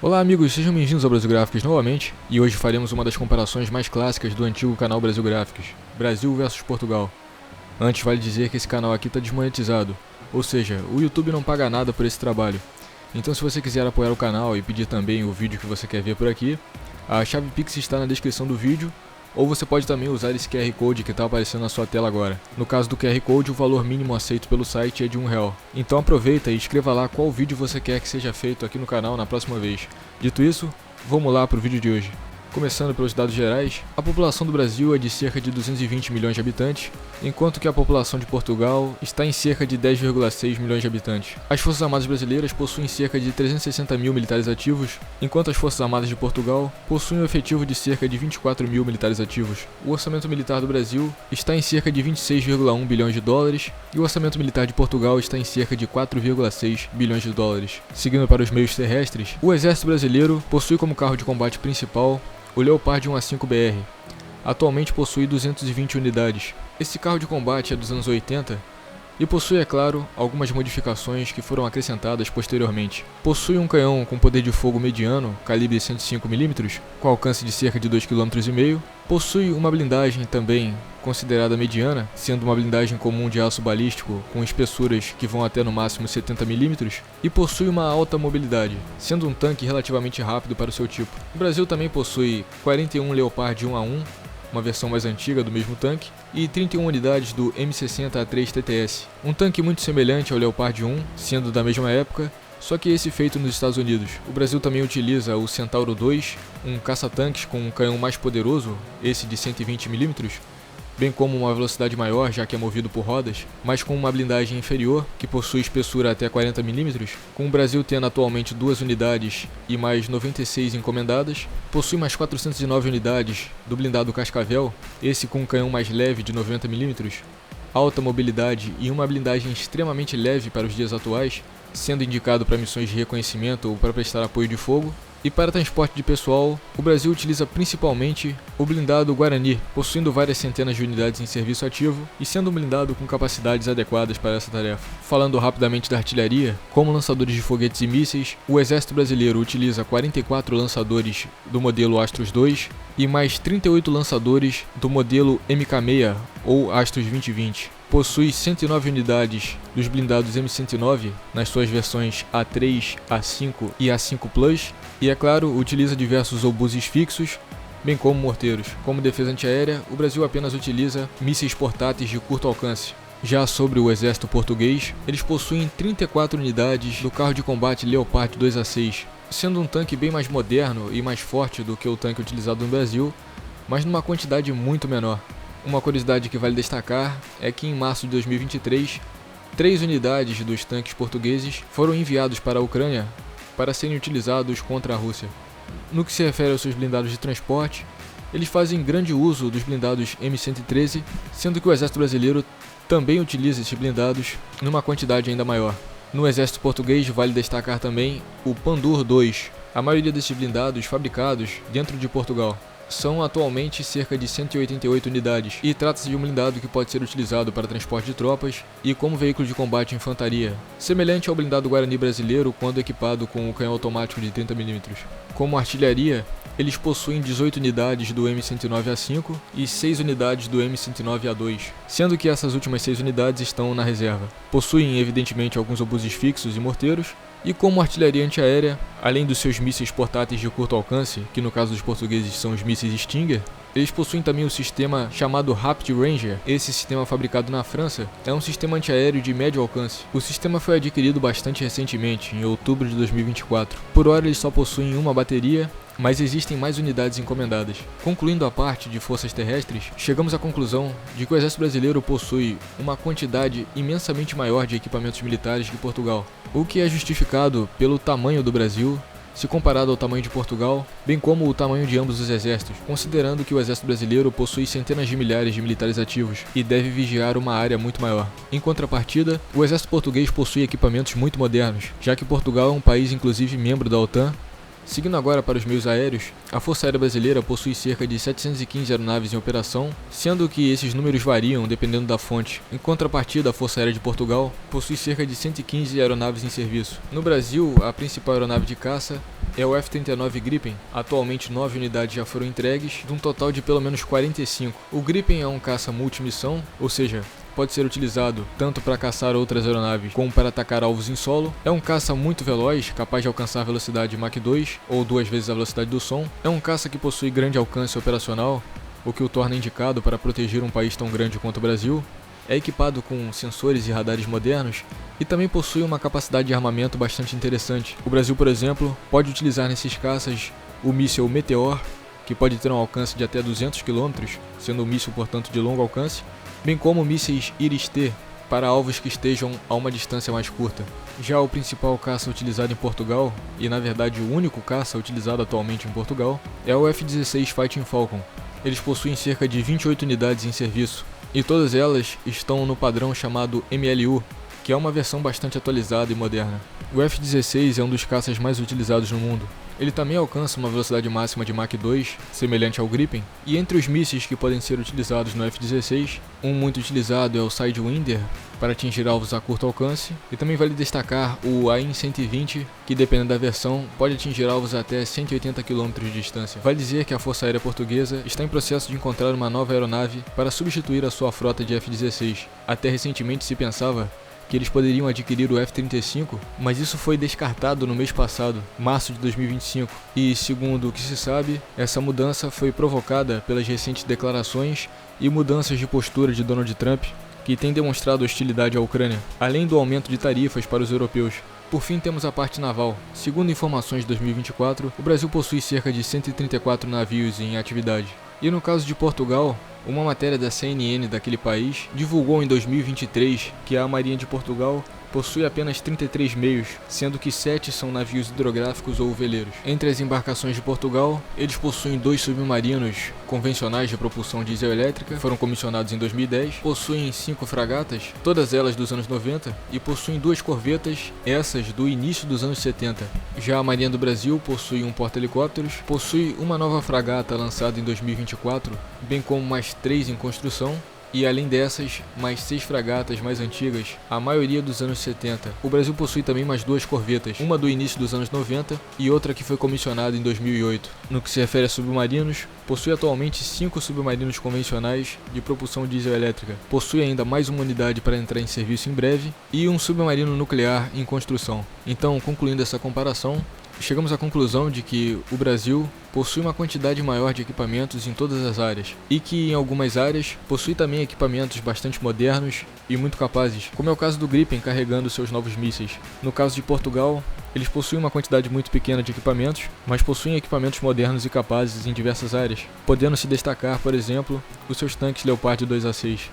Olá amigos, sejam bem-vindos ao Brasil Gráficos novamente, e hoje faremos uma das comparações mais clássicas do antigo canal Brasil Gráficos, Brasil versus Portugal. Antes vale dizer que esse canal aqui está desmonetizado, ou seja, o YouTube não paga nada por esse trabalho. Então se você quiser apoiar o canal e pedir também o vídeo que você quer ver por aqui, a chave Pix está na descrição do vídeo, ou você pode também usar esse QR Code que está aparecendo na sua tela agora. No caso do QR Code, o valor mínimo aceito pelo site é de R$1. Então aproveita e escreva lá qual vídeo você quer que seja feito aqui no canal na próxima vez. Dito isso, vamos lá para o vídeo de hoje. Começando pelos dados gerais, a população do Brasil é de cerca de 220 milhões de habitantes, enquanto que a população de Portugal está em cerca de 10,6 milhões de habitantes. As Forças Armadas Brasileiras possuem cerca de 360 mil militares ativos, enquanto as Forças Armadas de Portugal possuem um efetivo de cerca de 24 mil militares ativos. O orçamento militar do Brasil está em cerca de 26,1 bilhões de dólares e o orçamento militar de Portugal está em cerca de 4,6 bilhões de dólares. Seguindo para os meios terrestres, o Exército Brasileiro possui como carro de combate principal o Leopard 1A5BR. Atualmente possui 220 unidades. Esse carro de combate é dos anos 80 e possui, é claro, algumas modificações que foram acrescentadas posteriormente. Possui um canhão com poder de fogo mediano, calibre 105mm, com alcance de cerca de 2,5 km. Possui uma blindagem também considerada mediana, sendo uma blindagem comum de aço balístico com espessuras que vão até no máximo 70mm, e possui uma alta mobilidade, sendo um tanque relativamente rápido para o seu tipo. O Brasil também possui 41 Leopard 1A1, uma versão mais antiga do mesmo tanque, e 31 unidades do M60A3 TTS, um tanque muito semelhante ao Leopard 1, sendo da mesma época, só que esse feito nos Estados Unidos. O Brasil também utiliza o Centauro 2, um caça-tanques com um canhão mais poderoso, esse de 120mm, bem como uma velocidade maior, já que é movido por rodas, mas com uma blindagem inferior, que possui espessura até 40mm, com o Brasil tendo atualmente 2 unidades e mais 96 encomendadas. Possui mais 409 unidades do blindado Cascavel, esse com um canhão mais leve de 90mm, alta mobilidade e uma blindagem extremamente leve para os dias atuais, sendo indicado para missões de reconhecimento ou para prestar apoio de fogo. E para transporte de pessoal, o Brasil utiliza principalmente o blindado Guarani, possuindo várias centenas de unidades em serviço ativo e sendo um blindado com capacidades adequadas para essa tarefa. Falando rapidamente da artilharia, como lançadores de foguetes e mísseis, o Exército Brasileiro utiliza 44 lançadores do modelo Astros II e mais 38 lançadores do modelo MK6 ou Astros 2020. Possui 109 unidades dos blindados M109 nas suas versões A3, A5 e A5 Plus, e é claro, utiliza diversos obuses fixos, bem como morteiros. Como defesa antiaérea, o Brasil apenas utiliza mísseis portáteis de curto alcance. Já sobre o exército português, eles possuem 34 unidades do carro de combate Leopard 2A6, sendo um tanque bem mais moderno e mais forte do que o tanque utilizado no Brasil, mas numa quantidade muito menor. Uma curiosidade que vale destacar é que em março de 2023, 3 unidades dos tanques portugueses foram enviados para a Ucrânia para serem utilizados contra a Rússia. No que se refere aos seus blindados de transporte, eles fazem grande uso dos blindados M113, sendo que o Exército Brasileiro também utiliza esses blindados numa quantidade ainda maior. No Exército Português vale destacar também o Pandur II, a maioria desses blindados fabricados dentro de Portugal. São atualmente cerca de 188 unidades, e trata-se de um blindado que pode ser utilizado para transporte de tropas e como veículo de combate de infantaria, semelhante ao blindado Guarani brasileiro quando equipado com o canhão automático de 30mm. Como artilharia, eles possuem 18 unidades do M109A5 e 6 unidades do M109A2, sendo que essas últimas 6 unidades estão na reserva. Possuem evidentemente alguns obuses fixos e morteiros, e como artilharia antiaérea, além dos seus mísseis portáteis de curto alcance, que no caso dos portugueses são os mísseis Stinger, eles possuem também o sistema chamado Rapid Ranger. Esse sistema, fabricado na França, é um sistema antiaéreo de médio alcance. O sistema foi adquirido bastante recentemente, em outubro de 2024. Por hora eles só possuem uma bateria, mas existem mais unidades encomendadas. Concluindo a parte de forças terrestres, chegamos à conclusão de que o Exército Brasileiro possui uma quantidade imensamente maior de equipamentos militares que Portugal, o que é justificado pelo tamanho do Brasil, se comparado ao tamanho de Portugal, bem como o tamanho de ambos os exércitos, considerando que o Exército Brasileiro possui centenas de milhares de militares ativos e deve vigiar uma área muito maior. Em contrapartida, o Exército Português possui equipamentos muito modernos, já que Portugal é um país inclusive membro da OTAN. Seguindo agora para os meios aéreos, a Força Aérea Brasileira possui cerca de 715 aeronaves em operação, sendo que esses números variam dependendo da fonte. Em contrapartida, a Força Aérea de Portugal possui cerca de 115 aeronaves em serviço. No Brasil, a principal aeronave de caça é o F-39 Gripen. Atualmente 9 unidades já foram entregues, de um total de pelo menos 45. O Gripen é um caça multimissão, ou seja, pode ser utilizado tanto para caçar outras aeronaves como para atacar alvos em solo. É um caça muito veloz, capaz de alcançar velocidade Mach 2 ou 2 vezes a velocidade do som. É um caça que possui grande alcance operacional, o que o torna indicado para proteger um país tão grande quanto o Brasil. É equipado com sensores e radares modernos e também possui uma capacidade de armamento bastante interessante. O Brasil, por exemplo, pode utilizar nesses caças o míssil Meteor, que pode ter um alcance de até 200 km, sendo um míssil, portanto, de longo alcance, bem como mísseis Iris-T para alvos que estejam a uma distância mais curta. Já o principal caça utilizado em Portugal, e na verdade o único caça utilizado atualmente em Portugal, é o F-16 Fighting Falcon. Eles possuem cerca de 28 unidades em serviço, e todas elas estão no padrão chamado MLU, que é uma versão bastante atualizada e moderna. O F-16 é um dos caças mais utilizados no mundo. Ele também alcança uma velocidade máxima de Mach 2, semelhante ao Gripen, e entre os mísseis que podem ser utilizados no F-16, um muito utilizado é o Sidewinder, para atingir alvos a curto alcance, e também vale destacar o AIM-120, que dependendo da versão, pode atingir alvos até 180 km de distância. Vale dizer que a Força Aérea Portuguesa está em processo de encontrar uma nova aeronave para substituir a sua frota de F-16. Até recentemente se pensava que eles poderiam adquirir o F-35, mas isso foi descartado no mês passado, março de 2025, e segundo o que se sabe, essa mudança foi provocada pelas recentes declarações e mudanças de postura de Donald Trump, que tem demonstrado hostilidade à Ucrânia, além do aumento de tarifas para os europeus. Por fim, temos a parte naval. Segundo informações de 2024, o Brasil possui cerca de 134 navios em atividade. E no caso de Portugal, uma matéria da CNN daquele país divulgou em 2023 que a Marinha de Portugal possui apenas 33 meios, sendo que 7 são navios hidrográficos ou veleiros. Entre as embarcações de Portugal, eles possuem 2 submarinos convencionais de propulsão diesel-elétrica, foram comissionados em 2010, possuem 5 fragatas, todas elas dos anos 90, e possuem 2 corvetas, essas do início dos anos 70. Já a Marinha do Brasil possui um porta-helicópteros, possui uma nova fragata lançada em 2024, bem como mais 3 em construção, e além dessas, mais 6 fragatas mais antigas, a maioria dos anos 70. O Brasil possui também mais 2 corvetas, uma do início dos anos 90 e outra que foi comissionada em 2008. No que se refere a submarinos, possui atualmente 5 submarinos convencionais de propulsão diesel-elétrica. Possui ainda mais uma unidade para entrar em serviço em breve e um submarino nuclear em construção. Então, concluindo essa comparação, chegamos à conclusão de que o Brasil possui uma quantidade maior de equipamentos em todas as áreas, e que em algumas áreas possui também equipamentos bastante modernos e muito capazes, como é o caso do Gripen carregando seus novos mísseis. No caso de Portugal, eles possuem uma quantidade muito pequena de equipamentos, mas possuem equipamentos modernos e capazes em diversas áreas, podendo se destacar, por exemplo, os seus tanques Leopard 2A6.